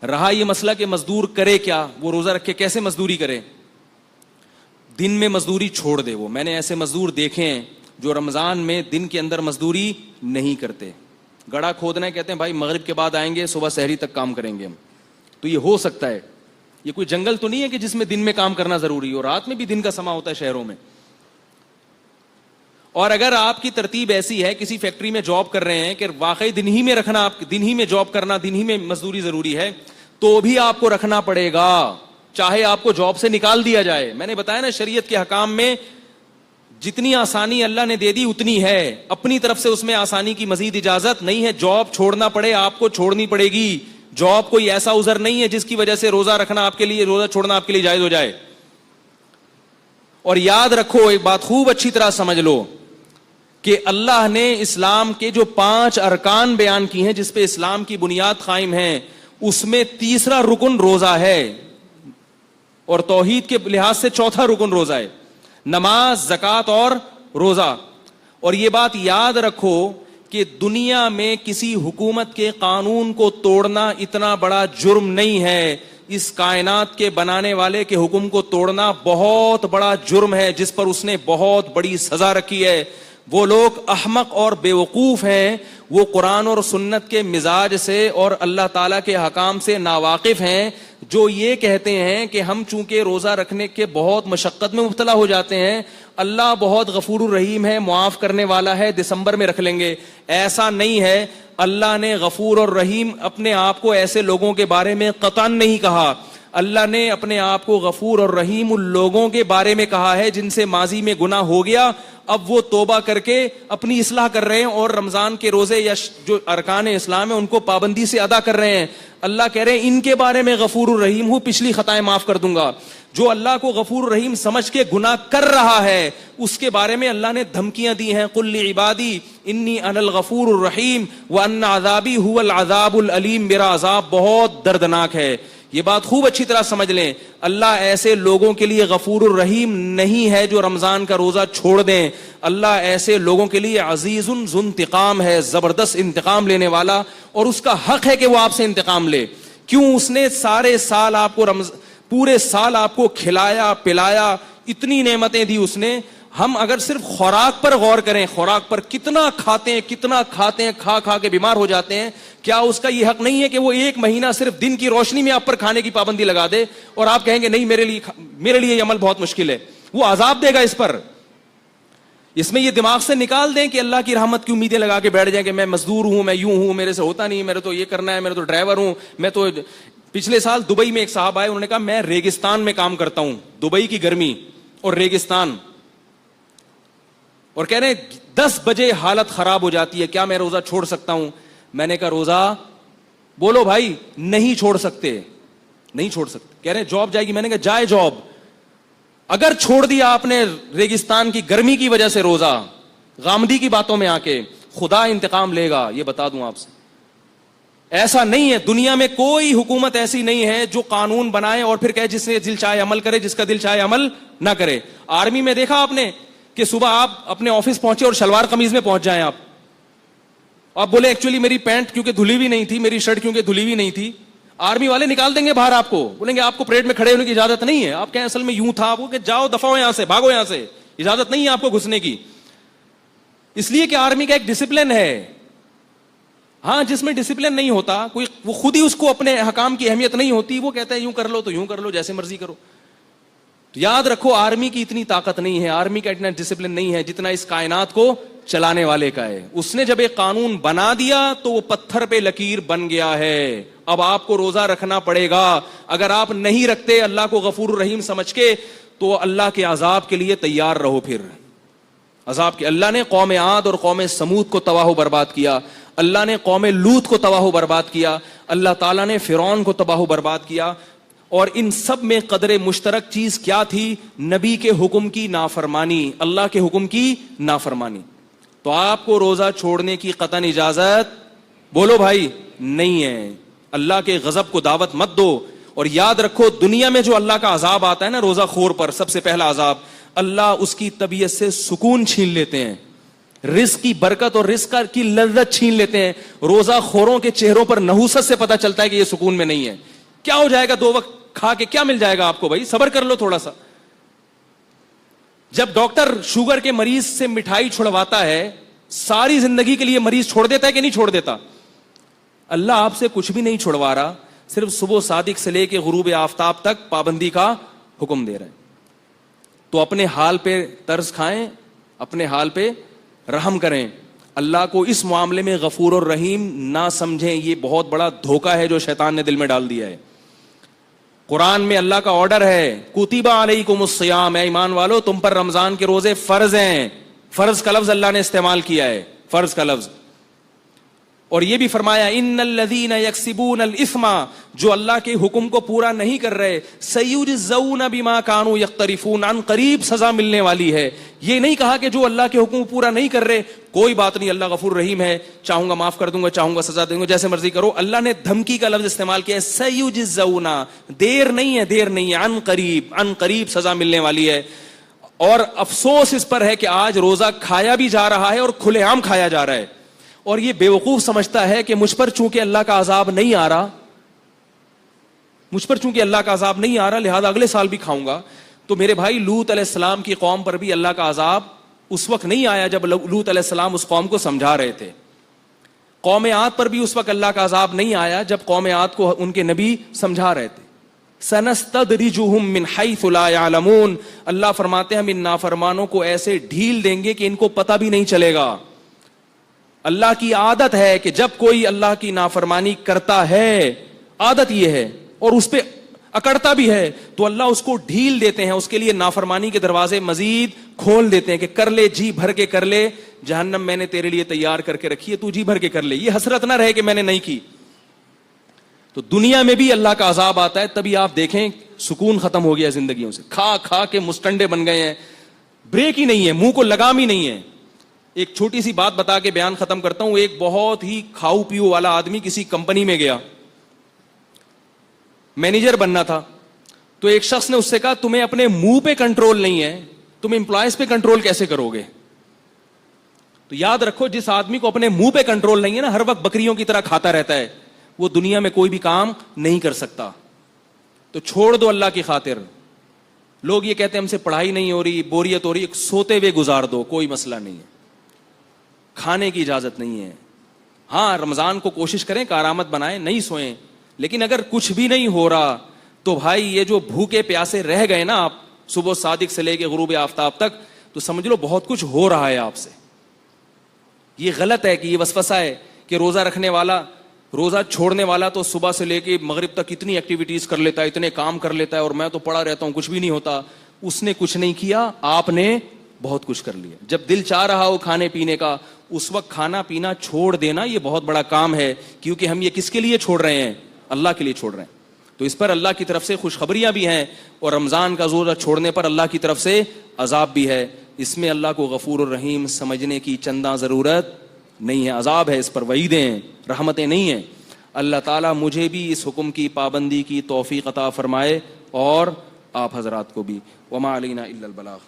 رہا یہ مسئلہ کہ مزدور کرے کیا, وہ روزہ رکھ کے کیسے مزدوری کرے؟ دن میں مزدوری چھوڑ دے. وہ میں نے ایسے مزدور دیکھے ہیں جو رمضان میں دن کے اندر مزدوری نہیں کرتے. گڑھا کھودنا ہے, کہتے ہیں بھائی مغرب کے بعد آئیں گے, صبح سحری تک کام کریں گے ہم. تو یہ ہو سکتا ہے, یہ کوئی جنگل تو نہیں ہے کہ جس میں دن میں کام کرنا ضروری ہو, رات میں بھی دن کا سما ہوتا ہے شہروں میں. اور اگر آپ کی ترتیب ایسی ہے, کسی فیکٹری میں جاب کر رہے ہیں کہ واقعی دن ہی میں رکھنا, آپ دن ہی میں جاب کرنا, دن ہی میں مزدوری ضروری ہے, تو بھی آپ کو رکھنا پڑے گا, چاہے آپ کو جاب سے نکال دیا جائے. میں نے بتایا نا, شریعت کے حکام میں جتنی آسانی اللہ نے دے دی اتنی ہے, اپنی طرف سے اس میں آسانی کی مزید اجازت نہیں ہے. جاب چھوڑنا پڑے آپ کو, چھوڑنی پڑے گی. جاب کوئی ایسا عذر نہیں ہے جس کی وجہ سے روزہ رکھنا آپ کے لیے, روزہ چھوڑنا آپ کے لیے جائز ہو جائے. اور یاد رکھو, ایک بات خوب اچھی طرح سمجھ لو کہ اللہ نے اسلام کے جو 5 ارکان بیان کی ہیں جس پہ اسلام کی بنیاد قائم ہے, اس میں تیسرا رکن روزہ ہے, اور توحید کے لحاظ سے چوتھا رکن روزہ ہے, نماز, زکوٰۃ اور روزہ. اور یہ بات یاد رکھو کہ دنیا میں کسی حکومت کے قانون کو توڑنا اتنا بڑا جرم نہیں ہے. اس کائنات کے بنانے والے کے حکم کو توڑنا بہت بڑا جرم ہے, جس پر اس نے بہت بڑی سزا رکھی ہے. وہ لوگ احمق اور بیوقوف ہیں, وہ قرآن اور سنت کے مزاج سے اور اللہ تعالیٰ کے حکام سے ناواقف ہیں, جو یہ کہتے ہیں کہ ہم چونکہ روزہ رکھنے کے بہت مشقت میں مبتلا ہو جاتے ہیں, اللہ بہت غفور الرحیم ہے, معاف کرنے والا ہے, دسمبر میں رکھ لیں گے. ایسا نہیں ہے. اللہ نے غفور اور رحیم اپنے آپ کو ایسے لوگوں کے بارے میں قطعاً نہیں کہا. اللہ نے اپنے آپ کو غفور اور رحیم ان لوگوں کے بارے میں کہا ہے جن سے ماضی میں گناہ ہو گیا, اب وہ توبہ کر کے اپنی اصلاح کر رہے ہیں اور رمضان کے روزے یا جو ارکان اسلام ہیں ان کو پابندی سے ادا کر رہے ہیں. اللہ کہہ رہے ہیں ان کے بارے میں غفور الرحیم ہوں, پچھلی خطائیں معاف کر دوں گا. جو اللہ کو غفور الرحیم سمجھ کے گناہ کر رہا ہے اس کے بارے میں اللہ نے دھمکیاں دی ہیں, قل لعبادی انی انا الغفور الرحیم وان عذابی هو العذاب العلیم, میرا عذاب بہت دردناک ہے. یہ بات خوب اچھی طرح سمجھ لیں, اللہ ایسے لوگوں کے لیے غفور الرحیم نہیں ہے جو رمضان کا روزہ چھوڑ دیں. اللہ ایسے لوگوں کے لیے عزیز ذو انتقام ہے, زبردست انتقام لینے والا, اور اس کا حق ہے کہ وہ آپ سے انتقام لے. کیوں؟ اس نے سارے سال آپ کو پورے سال آپ کو کھلایا پلایا, اتنی نعمتیں دی اس نے. ہم اگر صرف خوراک پر غور کریں, خوراک پر کتنا کھاتے ہیں, کھا کھا کے بیمار ہو جاتے ہیں, کیا اس کا یہ حق نہیں ہے کہ وہ 1 مہینہ صرف دن کی روشنی میں آپ پر کھانے کی پابندی لگا دے اور آپ کہیں گے نہیں میرے لیے یہ عمل بہت مشکل ہے؟ وہ عذاب دے گا اس پر. اس میں یہ دماغ سے نکال دیں کہ اللہ کی رحمت کی امیدیں لگا کے بیٹھ جائیں کہ میں مزدور ہوں, میں یوں ہوں, میرے سے ہوتا نہیں, میرے تو یہ کرنا ہے, میرے تو ڈرائیور ہوں, میں تو. پچھلے سال دبئی میں ایک صاحب آئے, انہوں نے کہا میں ریگستان میں کام کرتا ہوں, دبئی کی گرمی اور ریگستان, اور کہہ رہے ہیں 10 بجے حالت خراب ہو جاتی ہے, کیا میں روزہ چھوڑ سکتا ہوں؟ میں نے کہا روزہ بولو بھائی, نہیں چھوڑ سکتے, نہیں چھوڑ سکتے. کہہ رہے ہیں جاب جائے گی. میں نے کہا جائے جاب, اگر چھوڑ دیا آپ نے ریگستان کی گرمی کی وجہ سے روزہ, غامدی کی باتوں میں آ کے, خدا انتقام لے گا, یہ بتا دوں آپ سے. ایسا نہیں ہے, دنیا میں کوئی حکومت ایسی نہیں ہے جو قانون بنائے اور پھر کہے جس سے دل چاہے عمل کرے, جس کا دل چاہے عمل نہ کرے. آرمی میں دیکھا آپ نے کہ صبح آپ اپنے آفس پہنچے اور شلوار قمیض میں پہنچ جائیں, آپ بولے ایکچولی میری پینٹ کیونکہ دھلی ہوئی نہیں تھی, میری شرٹ کیونکہ دھلی ہوئی نہیں تھی, آرمی والے نکال دیں گے باہر, آپ کو بولیں گے آپ کو پریڈ میں کھڑے ہونے کی اجازت نہیں ہے. آپ کہیں اصل میں یوں تھا, وہ کہ جاؤ دفعہ یہاں سے, بھاگو یہاں سے, اجازت نہیں ہے آپ کو گھسنے کی. اس لیے کہ آرمی کا ایک ڈسپلن ہے. ہاں, جس میں ڈسپلن نہیں ہوتا کوئی, وہ خود ہی اس کو اپنے حکام کی اہمیت نہیں ہوتی, وہ کہتا ہے یوں کر لو تو یوں کر لو, جیسے مرضی کرو. تو یاد رکھو آرمی کی اتنی طاقت نہیں ہے, آرمی کا اتنا ڈسپلن نہیں ہے جتنا اس کائنات کو چلانے والے کا ہے. اس نے جب ایک قانون بنا دیا تو وہ پتھر پہ لکیر بن گیا ہے. اب آپ کو روزہ رکھنا پڑے گا. اگر آپ نہیں رکھتے اللہ کو غفور الرحیم سمجھ کے, تو اللہ کے عذاب کے لیے تیار رہو. پھر عذاب کے, اللہ نے قوم عاد اور قوم سمود کو تباہ و برباد کیا, اللہ نے قوم لوط کو تباہ و برباد کیا, اللہ تعالیٰ نے فرعون کو تباہ و برباد کیا. اور ان سب میں قدر مشترک چیز کیا تھی؟ نبی کے حکم کی نافرمانی, اللہ کے حکم کی نافرمانی. تو آپ کو روزہ چھوڑنے کی قطعاً اجازت, بولو بھائی, نہیں ہے. اللہ کے غضب کو دعوت مت دو. اور یاد رکھو دنیا میں جو اللہ کا عذاب آتا ہے نا روزہ خور پر, سب سے پہلا عذاب, اللہ اس کی طبیعت سے سکون چھین لیتے ہیں. رزق کی برکت اور رزق کی لذت چھین لیتے ہیں. روزہ خوروں کے چہروں پر نحوست سے پتہ چلتا ہے کہ یہ سکون میں نہیں ہے. کیا ہو جائے گا 2 وقت کھا کے, کیا مل جائے گا آپ کو؟ بھائی صبر کر لو تھوڑا سا. جب ڈاکٹر شوگر کے مریض سے مٹھائی چھڑواتا ہے, ساری زندگی کے لیے مریض چھوڑ دیتا ہے کہ نہیں چھوڑ دیتا؟ اللہ آپ سے کچھ بھی نہیں چھڑوا رہا, صرف صبح صادق سے لے کے غروب آفتاب تک پابندی کا حکم دے رہے ہیں. تو اپنے حال پہ ترس کھائیں, اپنے حال پہ رحم کریں. اللہ کو اس معاملے میں غفور اور رحیم نہ سمجھیں, یہ بہت بڑا دھوکہ ہے جو شیطان نے دل میں ڈال دیا ہے. قرآن میں اللہ کا آرڈر ہے, کتب علیکم الصیام, اے ایمان والو تم پر رمضان کے روزے فرض ہیں. فرض کا لفظ اللہ نے استعمال کیا ہے, فرض کا لفظ. اور یہ بھی فرمایا ان الذین یکسبون الاثم, جو اللہ کے حکم کو پورا نہیں کر رہے, سیجزون بما کانوا یقترفون, عن قریب سزا ملنے والی ہے. یہ نہیں کہا کہ جو اللہ کے حکم پورا نہیں کر رہے کوئی بات نہیں, اللہ غفور رحیم ہے, چاہوں گا معاف کر دوں گا, چاہوں گا سزا دوں گا, جیسے مرضی کرو. اللہ نے دھمکی کا لفظ استعمال کیا ہے, سیجزون, دیر نہیں ہے, دیر نہیں ہے, عن قریب سزا ملنے والی ہے. اور افسوس اس پر ہے کہ آج روزہ کھایا بھی جا رہا ہے اور کھلے عام کھایا جا رہا ہے. اور یہ بیوقوف سمجھتا ہے کہ مجھ پر چونکہ اللہ کا عذاب نہیں آ رہا, مجھ پر چونکہ اللہ کا عذاب نہیں آ رہا لہذا اگلے سال بھی کھاؤں گا. تو میرے بھائی لوط علیہ السلام کی قوم پر بھی اللہ کا عذاب اس وقت نہیں آیا جب لوط علیہ السلام اس قوم کو سمجھا رہے تھے. قوم عاد پر بھی اس وقت اللہ کا عذاب نہیں آیا جب قوم عاد کو ان کے نبی سمجھا رہے تھے. سنستدرجهم من حيث لا يعلمون, اللہ فرماتے ہیں ہم ان نافرمانوں کو ایسے ڈھیل دیں گے کہ ان کو پتہ بھی نہیں چلے گا. اللہ کی عادت ہے کہ جب کوئی اللہ کی نافرمانی کرتا ہے, عادت یہ ہے, اور اس پہ اکڑتا بھی ہے, تو اللہ اس کو ڈھیل دیتے ہیں, اس کے لیے نافرمانی کے دروازے مزید کھول دیتے ہیں کہ کر لے, جی بھر کے کر لے, جہنم میں نے تیرے لیے تیار کر کے رکھی ہے, تو جی بھر کے کر لے, یہ حسرت نہ رہے کہ میں نے نہیں کی. تو دنیا میں بھی اللہ کا عذاب آتا ہے, تبھی آپ دیکھیں سکون ختم ہو گیا زندگیوں سے, کھا کھا کے مستنڈے بن گئے ہیں, بریک ہی نہیں ہے, منہ کو لگام ہی نہیں ہے. ایک چھوٹی سی بات بتا کے بیان ختم کرتا ہوں. ایک بہت ہی کھاؤ پیو والا آدمی کسی کمپنی میں گیا, مینیجر بننا تھا. تو ایک شخص نے اس سے کہا تمہیں اپنے منہ پہ کنٹرول نہیں ہے, تم امپلائیز پہ کنٹرول کیسے کرو گے؟ تو یاد رکھو جس آدمی کو اپنے منہ پہ کنٹرول نہیں ہے نا, ہر وقت بکریوں کی طرح کھاتا رہتا ہے, وہ دنیا میں کوئی بھی کام نہیں کر سکتا. تو چھوڑ دو اللہ کی خاطر. لوگ یہ کہتے ہیں ہم سے پڑھائی نہیں ہو رہی, بوریت ہو رہی, سوتے ہوئے گزار دو, کوئی مسئلہ نہیں ہے, کھانے کی اجازت نہیں ہے. ہاں رمضان کو کوشش کریں کارآمد بنائیں, نہیں سوئیں, لیکن اگر کچھ بھی نہیں ہو رہا تو بھائی یہ جو بھوکے پیاسے رہ گئے نا آپ صبح صادق سے لے کے غروب آفتاب تک, تو سمجھ لو بہت کچھ ہو رہا ہے آپ سے. یہ غلط ہے کہ یہ وسوسہ ہے کہ روزہ رکھنے والا, روزہ چھوڑنے والا تو صبح سے لے کے مغرب تک اتنی ایکٹیویٹیز کر لیتا ہے, اتنے کام کر لیتا ہے, اور میں تو پڑا رہتا ہوں, کچھ بھی نہیں ہوتا. اس نے کچھ نہیں کیا, آپ نے بہت کچھ کر لیا. جب دل چاہ رہا ہو کھانے پینے کا اس وقت کھانا پینا چھوڑ دینا یہ بہت بڑا کام ہے, کیونکہ ہم یہ کس کے لیے چھوڑ رہے ہیں؟ اللہ کے لیے چھوڑ رہے ہیں. تو اس پر اللہ کی طرف سے خوشخبریاں بھی ہیں, اور رمضان کا روزہ چھوڑنے پر اللہ کی طرف سے عذاب بھی ہے. اس میں اللہ کو غفور الرحیم سمجھنے کی چندہ ضرورت نہیں ہے. عذاب ہے اس پر, وعیدیں ہیں, رحمتیں نہیں ہیں. اللہ تعالیٰ مجھے بھی اس حکم کی پابندی کی توفیق عطا فرمائے اور آپ حضرات کو بھی. وما علینا الا البلاغ.